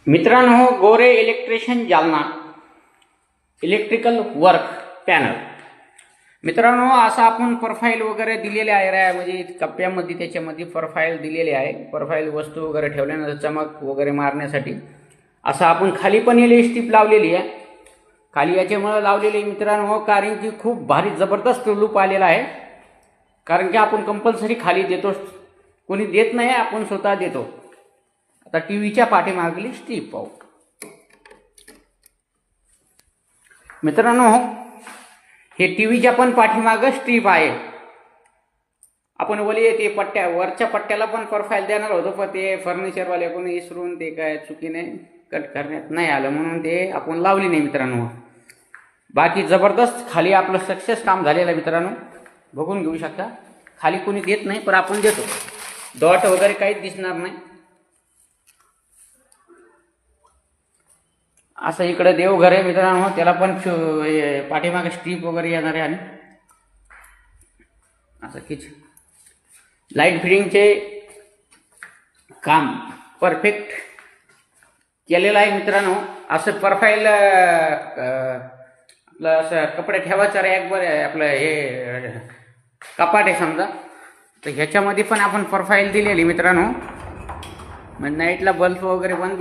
मित्रांनो, Gore electrician Jalna electrical work panel. मित्रांनो, असं आपण प्रोफाईल वगैरे दिलेले आहे म्हणजे कप्प्यामध्ये त्याच्यामध्ये प्रोफाईल दिलेले आहे. प्रोफाईल वस्तू वगैरे ठेवल्यानंतर चमक वगैरे मारण्यासाठी असं आपण खाली पण स्टिप लावलेली आहे. खाली याच्यामुळे लावलेली आहे मित्रांनो, कारण की खूप भारी जबरदस्त लूक आलेला आहे. कारण की आपण कंपल्सरी खाली देतो, कोणी देत नाही, आपण स्वतः देतो. आता टीव्हीच्या पाठीमागली स्ट्रीप पाहू मित्रांनो. हे टीव्हीच्या पण पाठीमाग स्ट्रीप आहे. आपण ते पट्ट्या वरच्या पट्ट्याला पण प्रोफाईल देणार होतो, पण ते फर्निचरवाले कोणी विसरून ते काय चुकीने कट करण्यात नाही आलं, म्हणून ते आपण लावली नाही मित्रांनो. बाकी जबरदस्त खाली आपलं सक्सेस काम झालेलं आहे मित्रांनो, बघून घेऊ शकता. खाली कोणी देत नाही, पण आपण देतो. डॉट वगैरे काहीच दिसणार नाही. असं इकडे देवघर आहे मित्रांनो, त्याला पण पाठीमागे स्ट्रीप वगैरे येणार आहे. आणि असं किच लाईट फिटिंगचे काम परफेक्ट केलेलं आहे मित्रांनो. असं प्रोफाईल आपलं असं कपडे ठेवायचं रॅक बरं आपलं हे कपाट आहे समजा, तर ह्याच्यामध्ये पण आपण प्रोफाईल दिलेली मित्रांनो. म्हणजे नाईटला बल्ब वगैरे पण